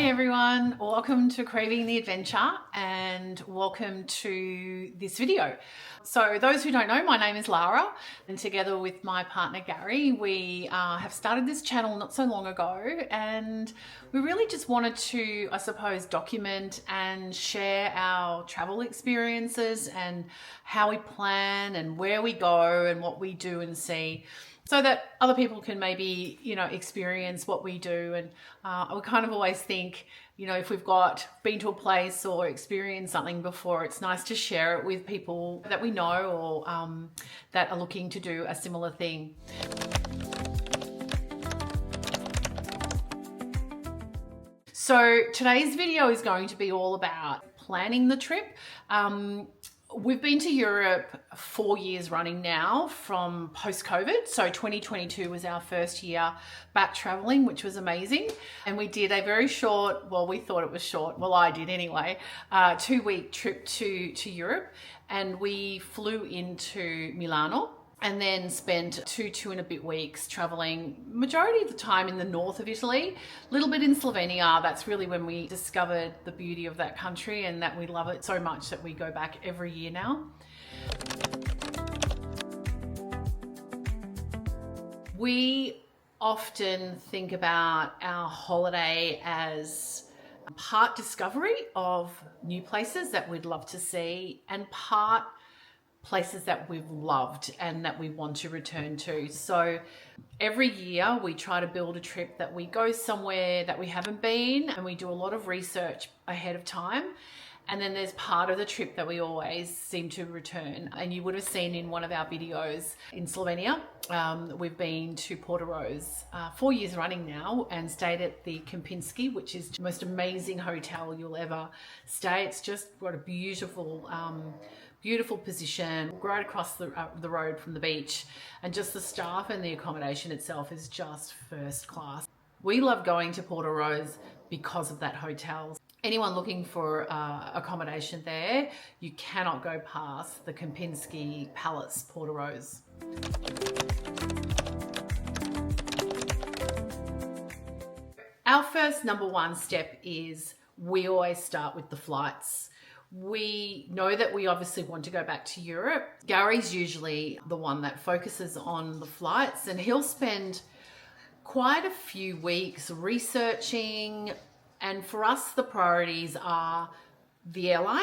Hey everyone, welcome to Craving the Adventure and welcome to this video. So those who don't know, my name is Lara and together with my partner Gary, we have started this channel not so long ago, and we really just wanted to, I suppose, document and share our travel experiences and how we plan and where we go and what we do and see, so that other people can maybe, experience what we do. And I would kind of always think, if we've been to a place or experienced something before, it's nice to share it with people that we know or that are looking to do a similar thing. So today's video is going to be all about planning the trip. We've been to Europe 4 years running now from post-COVID. So 2022 was our first year back traveling, which was amazing. And we did a very short, well, we thought it was short, well, I did anyway, 2-week trip to Europe. And we flew into Milano and then spent two and a bit weeks traveling, majority of the time in the north of Italy, a little bit in Slovenia. That's really when we discovered the beauty of that country and that we love it so much that we go back every year now. We often think about our holiday as part discovery of new places that we'd love to see and part places that we've loved and that we want to return to. So every year we try to build a trip that we go somewhere that we haven't been, and we do a lot of research ahead of time. And then there's part of the trip that we always seem to return. And you would have seen in one of our videos in Slovenia, we've been to Portorož 4 years running now and stayed at the Kempinski, which is the most amazing hotel you'll ever stay. It's just got a beautiful position right across the road from the beach, and just the staff and the accommodation itself is just first class. We love going to Portorož because of that hotel. Anyone looking for accommodation there, you cannot go past the Kempinski Palace, Portorož. Our first number one step is we always start with the flights. We know that we obviously want to go back to Europe. Gary's usually the one that focuses on the flights, and he'll spend quite a few weeks researching. And for us, the priorities are the airline.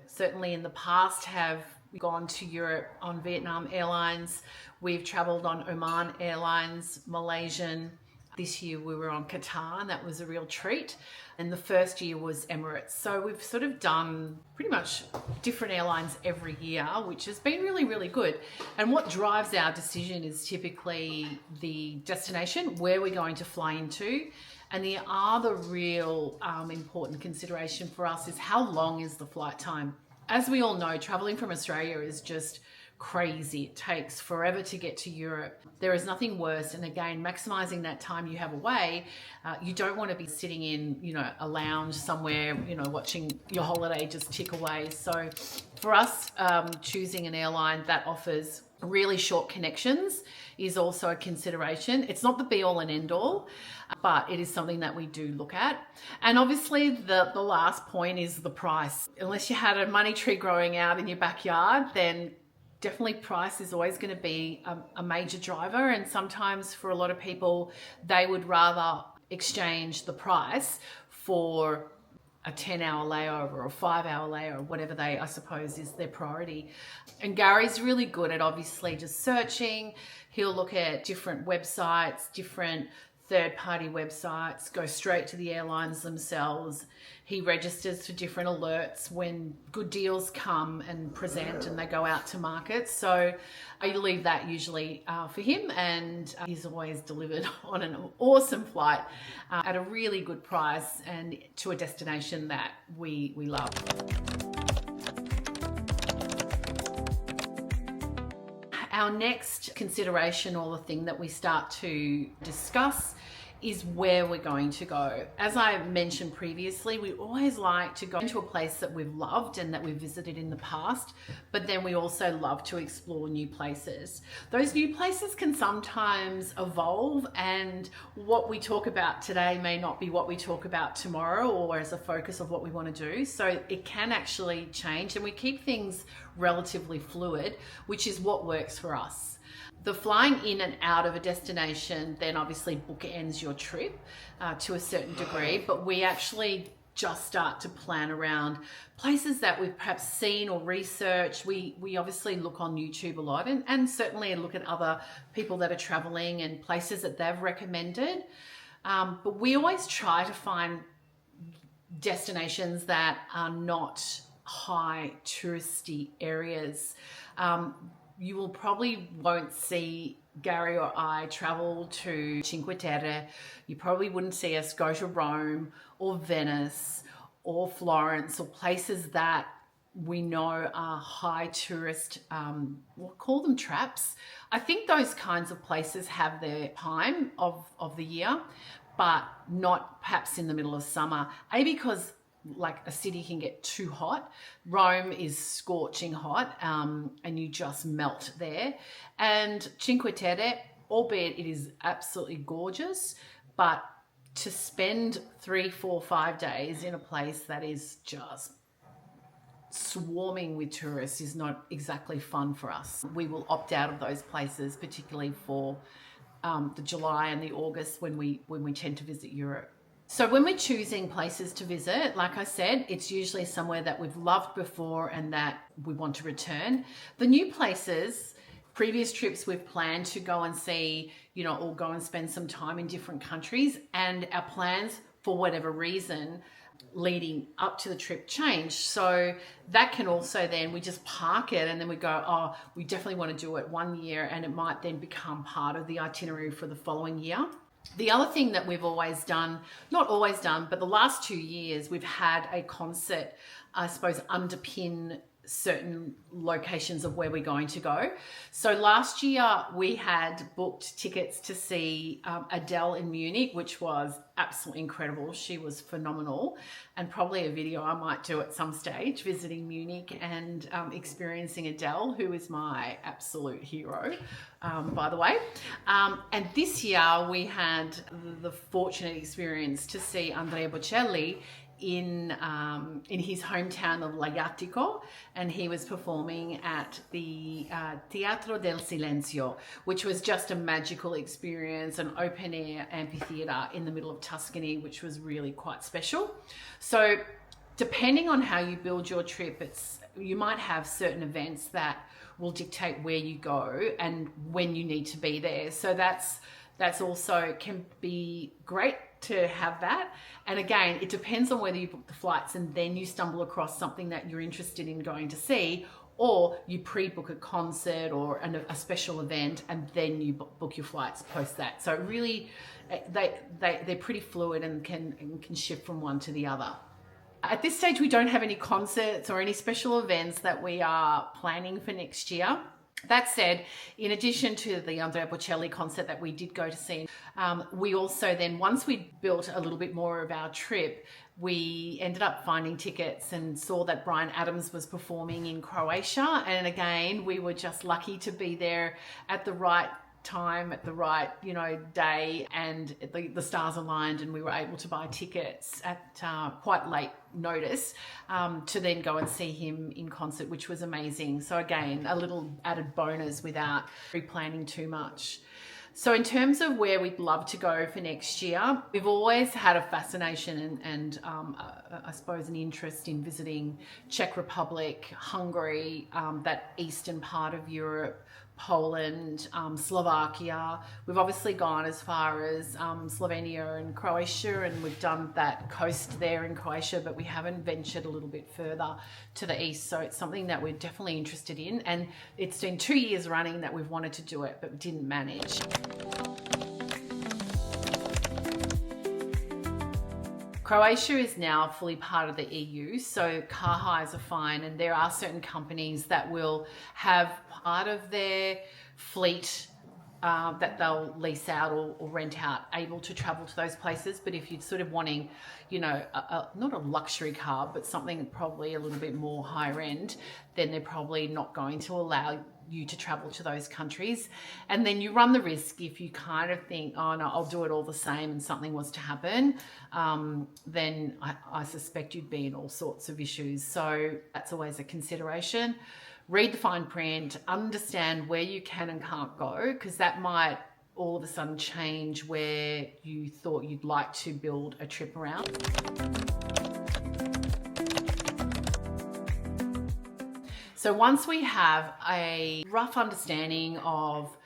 Certainly in the past have gone to Europe on Vietnam Airlines. We've traveled on Oman Airlines, Malaysian. This year we were on Qatar, and that was a real treat. And the first year was Emirates. So we've sort of done pretty much different airlines every year, which has been really, really good. And what drives our decision is typically the destination, where we're going to fly into. And the other real important consideration for us is how long is the flight time. As we all know, traveling from Australia is just crazy. It takes forever to get to Europe. There is nothing worse. And again, maximizing that time you have away, you don't want to be sitting in, a lounge somewhere, watching your holiday just tick away. So for us, choosing an airline that offers really short connections is also a consideration. It's not the be all and end all, but it is something that we do look at. And obviously the last point is the price. Unless you had a money tree growing out in your backyard, then definitely price is always going to be a major driver. And sometimes for a lot of people, they would rather exchange the price for a 10-hour layover or a 5-hour layover, whatever I suppose is their priority. And Gary's really good at obviously just searching. He'll look at different websites, different third-party websites, go straight to the airlines themselves. He registers for different alerts when good deals come and present and they go out to market. So I leave that usually for him, and he's always delivered on an awesome flight at a really good price and to a destination that we love. Our next consideration, or the thing that we start to discuss, is where we're going to go. As I mentioned previously, we always like to go into a place that we've loved and that we've visited in the past, but then we also love to explore new places. Those new places can sometimes evolve, and what we talk about today may not be what we talk about tomorrow or as a focus of what we want to do. So it can actually change, and we keep things relatively fluid, which is what works for us. The flying in and out of a destination then obviously bookends your trip to a certain degree, but we actually just start to plan around places that we've perhaps seen or researched. We obviously look on YouTube a lot, and certainly look at other people that are traveling and places that they've recommended. But we always try to find destinations that are not high touristy areas. You will probably won't see Gary or I travel to Cinque Terre. You probably wouldn't see us go to Rome or Venice or Florence, or places that we know are high tourist, we'll call them traps. I think those kinds of places have their time of the year, but not perhaps in the middle of summer. Because like a city can get too hot. Rome is scorching hot, and you just melt there. And Cinque Terre, albeit it is absolutely gorgeous, but to spend 3, 4, 5 days in a place that is just swarming with tourists is not exactly fun for us. We will opt out of those places, particularly for the July and the August when we tend to visit Europe. So when we're choosing places to visit, like I said, it's usually somewhere that we've loved before and that we want to return. The new places, previous trips we've planned to go and see, or go and spend some time in different countries, and our plans, for whatever reason, leading up to the trip change. So that can also then, we just park it and then we go, oh, we definitely want to do it one year, and it might then become part of the itinerary for the following year. The other thing that we've always done, not always done, but the last 2 years, we've had a concert, I suppose, underpin certain locations of where we're going to go. So last year we had booked tickets to see Adele in Munich, which was absolutely incredible. She was phenomenal, and probably a video I might do at some stage, visiting Munich and experiencing Adele, who is my absolute hero, by the way. And this year we had the fortunate experience to see Andrea Bocelli in his hometown of Lagatico, and he was performing at the Teatro del Silenzio, which was just a magical experience, an open air amphitheatre in the middle of Tuscany, which was really quite special. So depending on how you build your trip, you might have certain events that will dictate where you go and when you need to be there. So that's also can be great to have that. And again, it depends on whether you book the flights and then you stumble across something that you're interested in going to see, or you pre-book a concert or a special event and then you book your flights post that. So really, they're pretty fluid and can shift from one to the other. At this stage, we don't have any concerts or any special events that we are planning for next year. That said, in addition to the Andrea Bocelli concert that we did go to see, we also then, once we built a little bit more of our trip, we ended up finding tickets and saw that Bryan Adams was performing in Croatia. And again, we were just lucky to be there at the right time, at the right day, and the stars aligned, and we were able to buy tickets at quite late notice to then go and see him in concert, which was amazing. So again, a little added bonus without pre-planning too much. So in terms of where we'd love to go for next year, we've always had a fascination and I suppose an interest in visiting Czech Republic, Hungary, that eastern part of Europe, Poland, Slovakia. We've obviously gone as far as Slovenia and Croatia, and we've done that coast there in Croatia, but we haven't ventured a little bit further to the east. So it's something that we're definitely interested in, and it's been 2 years running that we've wanted to do it but didn't manage. Croatia is now fully part of the EU, so car hires are fine, and there are certain companies that will have part of their fleet that they'll lease out or rent out able to travel to those places. But if you're sort of wanting, not a luxury car, but something probably a little bit more higher end, then they're probably not going to allow you to travel to those countries. And then you run the risk, if you kind of think, oh no, I'll do it all the same, and something was to happen, then I suspect you'd be in all sorts of issues. So that's always a consideration. Read the fine print, understand where you can and can't go, because that might all of a sudden change where you thought you'd like to build a trip around. So once we have a rough understanding of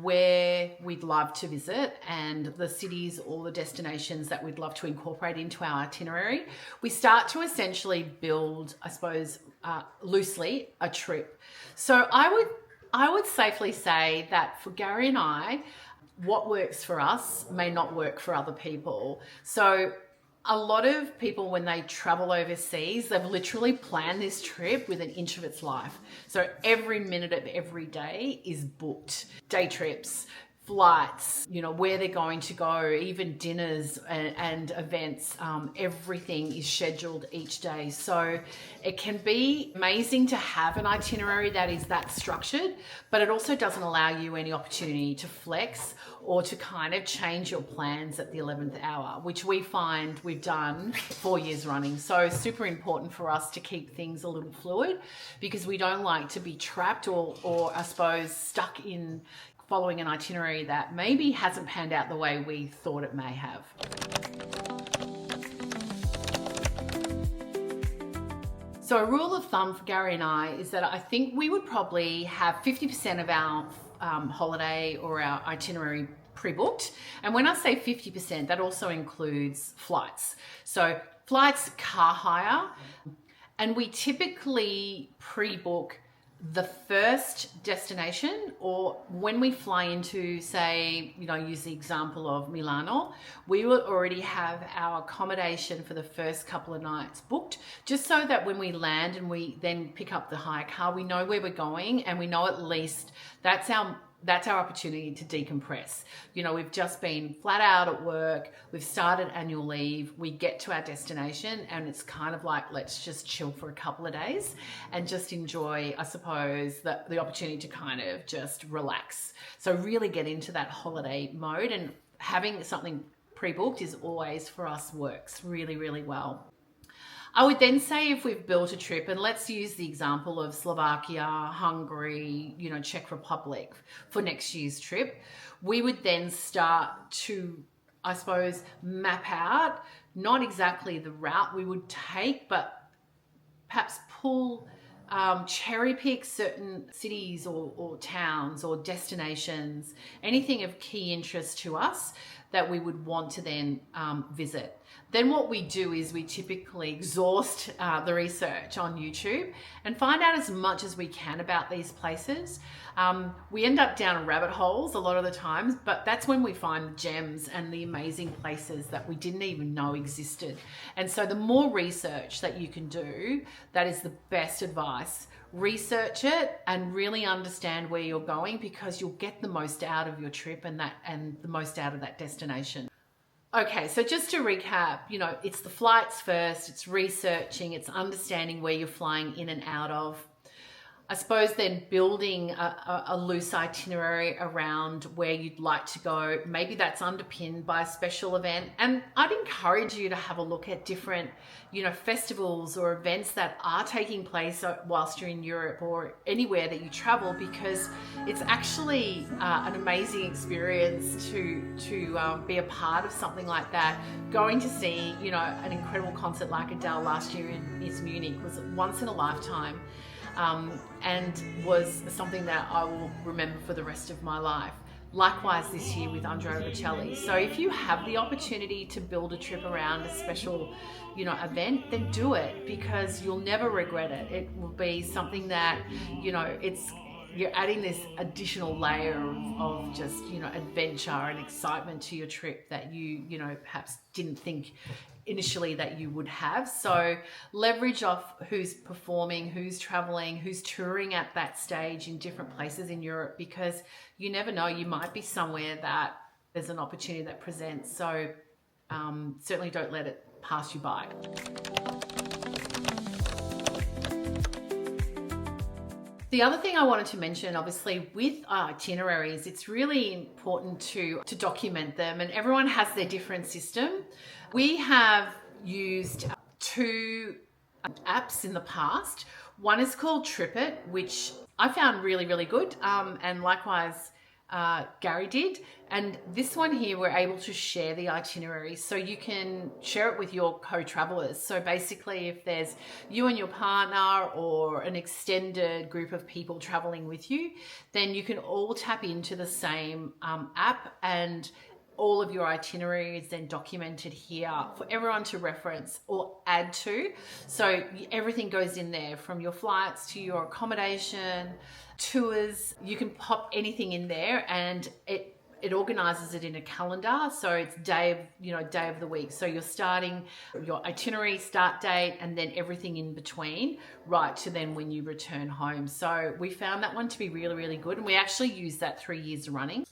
where we'd love to visit and the cities or the destinations that we'd love to incorporate into our itinerary, we start to essentially build, I suppose, loosely, a trip. So I would safely say that for Gary and I, what works for us may not work for other people. So a lot of people, when they travel overseas, they've literally planned this trip with an inch of its life. So every minute of every day is booked. Day trips, flights, where they're going to go, even dinners and events, everything is scheduled each day. So it can be amazing to have an itinerary that is that structured, but it also doesn't allow you any opportunity to flex or to kind of change your plans at the 11th hour, which we find we've done 4 years running. So super important for us to keep things a little fluid, because we don't like to be trapped or I suppose stuck in following an itinerary that maybe hasn't panned out the way we thought it may have. So a rule of thumb for Gary and I is that I think we would probably have 50% of our holiday or our itinerary pre-booked. And when I say 50%, that also includes flights. So flights, car hire, and we typically pre-book the first destination, or when we fly into, say, use the example of Milano, we will already have our accommodation for the first couple of nights booked, just so that when we land and we then pick up the hire car, we know where we're going, and we know at least that's our opportunity to decompress. We've just been flat out at work, we've started annual leave, we get to our destination, and it's kind of like, let's just chill for a couple of days and just enjoy, I suppose, the opportunity to kind of just relax. So really get into that holiday mode, and having something pre-booked is always, for us, works really, really well. I would then say, if we've built a trip, and let's use the example of Slovakia, Hungary, Czech Republic for next year's trip, we would then start to, I suppose, map out not exactly the route we would take, but perhaps cherry pick certain cities or towns or destinations, anything of key interest to us that we would want to then visit. Then what we do is we typically exhaust the research on YouTube and find out as much as we can about these places. We end up down rabbit holes a lot of the times, but that's when we find gems and the amazing places that we didn't even know existed. And so the more research that you can do, that is the best advice. Research it and really understand where you're going, because you'll get the most out of your trip and the most out of that destination. Okay, so just to recap, it's the flights first, it's researching, it's understanding where you're flying in and out of. I suppose then building a loose itinerary around where you'd like to go. Maybe that's underpinned by a special event. And I'd encourage you to have a look at different, festivals or events that are taking place whilst you're in Europe or anywhere that you travel, because it's actually an amazing experience to be a part of something like that. Going to see, an incredible concert like Adele last year in Munich was once in a lifetime. And was something that I will remember for the rest of my life. Likewise this year with Andrea Bocelli. So if you have the opportunity to build a trip around a special, event, then do it, because you'll never regret it. It will be something that, you're adding this additional layer of just, adventure and excitement to your trip that you, perhaps didn't think initially that you would have. So leverage off who's performing, who's traveling, who's touring at that stage in different places in Europe, because you never know, you might be somewhere that there's an opportunity that presents. So certainly don't let it pass you by. The other thing I wanted to mention, obviously, with itineraries, it's really important to document them, and everyone has their different system. We have used two apps in the past. One is called TripIt, which I found really, really good, and likewise Gary did. And this one here, we're able to share the itinerary, so you can share it with your co-travelers. So basically, if there's you and your partner or an extended group of people traveling with you, then you can all tap into the same app, and all of your itinerary is then documented here for everyone to reference or add to. So everything goes in there, from your flights to your accommodation, tours. You can pop anything in there, and it organizes it in a calendar. So it's day of the week. So you're starting your itinerary start date, and then everything in between, right to then when you return home. So we found that one to be really, really good. And we actually used that 3 years running.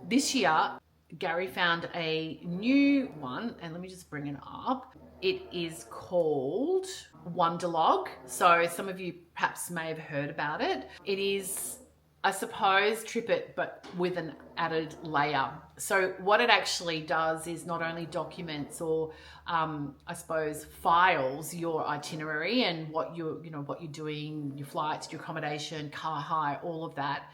This year, Gary found a new one, and let me just bring it up. It is called Wonderlog. So some of you perhaps may have heard about it. It is, I suppose, TripIt, but with an added layer. So what it actually does is not only documents or I suppose files your itinerary and what you're doing, your flights, your accommodation, car hire, all of that,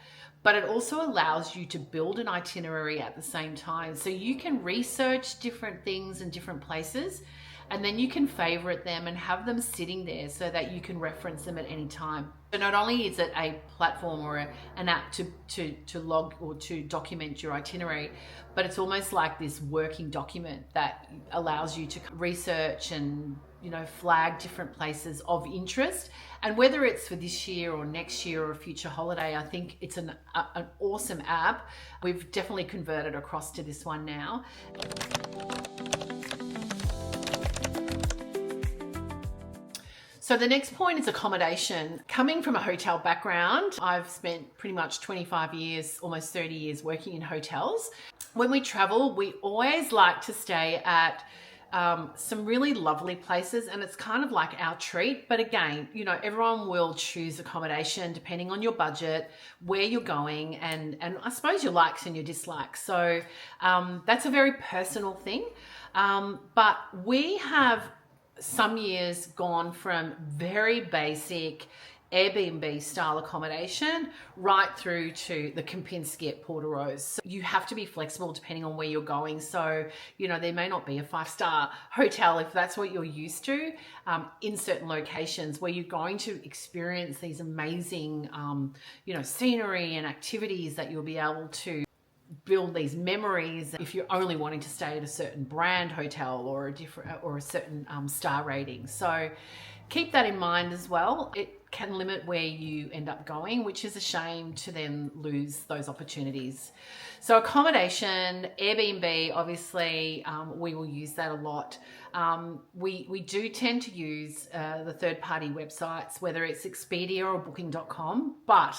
but it also allows you to build an itinerary at the same time. So you can research different things in different places, and then you can favorite them and have them sitting there so that you can reference them at any time. So not only is it a platform or an app to log or to document your itinerary, but it's almost like this working document that allows you to research and flag different places of interest. And whether it's for this year or next year or a future holiday, I think it's an awesome app. We've definitely converted across to this one now. So the next point is accommodation. Coming from a hotel background, I've spent pretty much 25 years, almost 30 years working in hotels. When we travel, we always like to stay at some really lovely places, and it's kind of like our treat. But again, everyone will choose accommodation depending on your budget, where you're going, and I suppose your likes and your dislikes. So that's a very personal thing. But we have some years gone from very basic Airbnb style accommodation right through to the Kempinski at Portoroz. So you have to be flexible depending on where you're going. So, there may not be a 5-star hotel if that's what you're used to in certain locations where you're going to experience these amazing, scenery and activities that you'll be able to build these memories if you're only wanting to stay at a certain brand hotel or a certain star rating. So keep that in mind as well. It can limit where you end up going, which is a shame to then lose those opportunities. So accommodation, Airbnb, obviously, we will use that a lot. We do tend to use the third-party websites, whether it's Expedia or Booking.com, but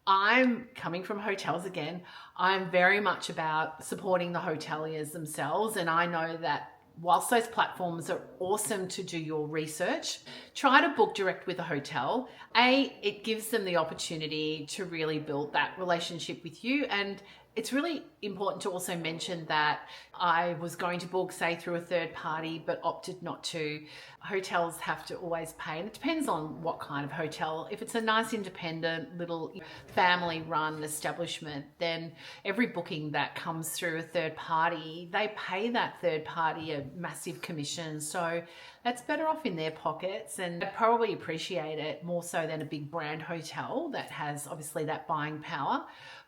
I'm coming from hotels again. I'm very much about supporting the hoteliers themselves, and I know that whilst those platforms are awesome to do your research, try to book direct with a hotel. It gives them the opportunity to really build that relationship with you. And it's really important to also mention that I was going to book, say, through a third party, but opted not to. Hotels have to always pay, and it depends on what kind of hotel. If it's a nice independent little family-run establishment, then every booking that comes through a third party, they pay that third party a massive commission. So that's better off in their pockets, and they probably appreciate it more so than a big brand hotel that has obviously that buying power.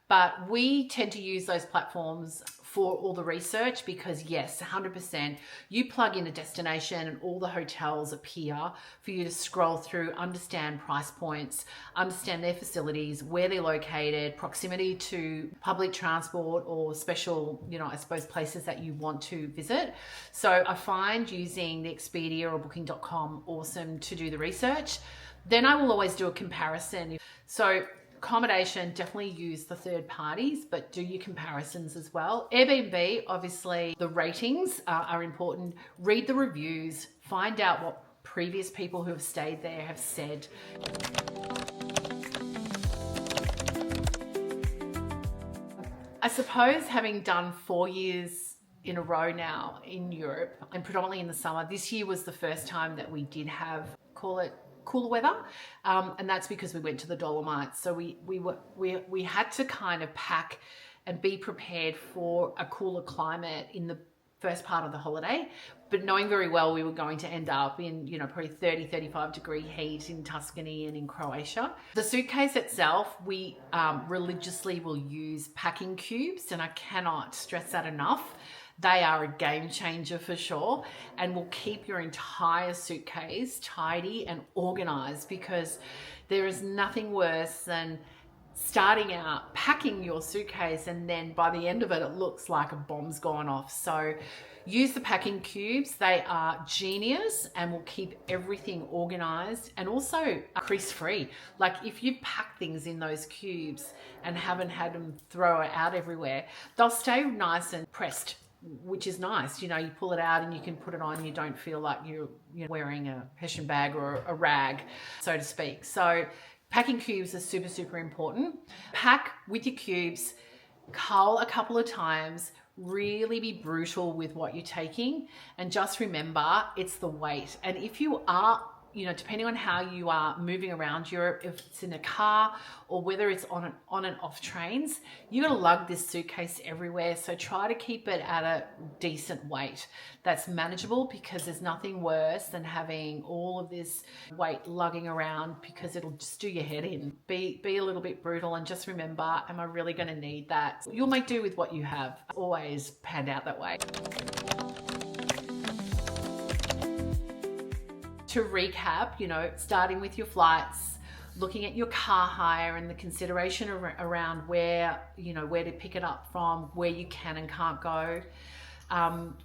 But we tend to use those platforms for all the research, because yes, 100%, you plug in a destination and all the hotels appear for you to scroll through, understand price points, understand their facilities, where they're located, proximity to public transport or special, I suppose places that you want to visit. So I find using the Expedia or booking.com awesome to do the research. Then I will always do a comparison. So accommodation, definitely use the third parties, but do your comparisons as well. Airbnb, obviously the ratings are important. Read the reviews, find out what previous people who have stayed there have said. I suppose having done 4 years in a row now in Europe, and predominantly in the summer, this year was the first time that we did have, call it cooler weather, and that's because we went to the Dolomites. So we had to kind of pack and be prepared for a cooler climate in the first part of the holiday, but knowing very well we were going to end up in probably 30-35 degree heat in Tuscany and in Croatia. The suitcase itself, we religiously will use packing cubes, and I cannot stress that enough. They are a game changer for sure, and will keep your entire suitcase tidy and organized, because there is nothing worse than starting out packing your suitcase and then by the end of it, it looks like a bomb's gone off. So use the packing cubes. They are genius and will keep everything organized and also crease free. Like if you pack things in those cubes and haven't had them throw it out everywhere, they'll stay nice and pressed, which is nice. You pull it out and you can put it on. You don't feel like you're wearing a Hessian bag or a rag, so to speak. So packing cubes are super, super important. Pack with your cubes, cull a couple of times, really be brutal with what you're taking, and just remember it's the weight. And if you are, depending on how you are moving around Europe, if it's in a car or whether it's on and off trains, you got to lug this suitcase everywhere. So try to keep it at a decent weight that's manageable, because there's nothing worse than having all of this weight lugging around, because it'll just do your head in. Be a little bit brutal and just remember, am I really going to need that? You'll make do with what you have. Always panned out that way. To recap, starting with your flights, looking at your car hire and the consideration around where to pick it up from, where you can and can't go.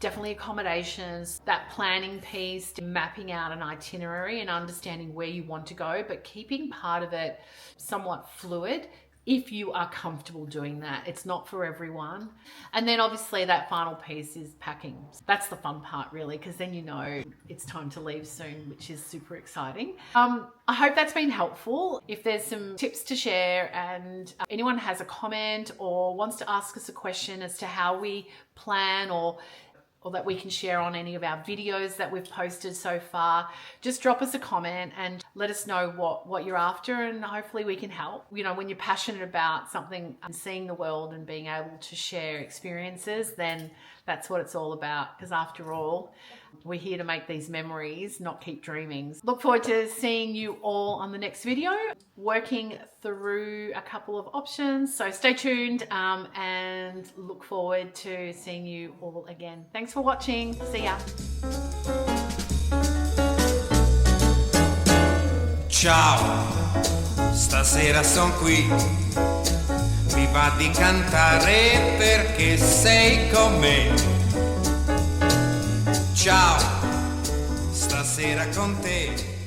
Definitely accommodations, that planning piece, mapping out an itinerary and understanding where you want to go, but keeping part of it somewhat fluid. If you are comfortable doing that, it's not for everyone. And then obviously that final piece is packing. That's the fun part really, because then it's time to leave soon, which is super exciting. I hope that's been helpful. If there's some tips to share and anyone has a comment or wants to ask us a question as to how we plan or that we can share on any of our videos that we've posted so far, just drop us a comment and let us know what you're after, and hopefully we can help. When you're passionate about something and seeing the world and being able to share experiences, then that's what it's all about, because after all, we're here to make these memories, not keep dreaming. Look forward to seeing you all on the next video, working through a couple of options. So stay tuned and look forward to seeing you all again. Thanks for watching. See ya. Ciao, stasera son qui, mi va di cantare perché sei con me. Ciao, stasera con te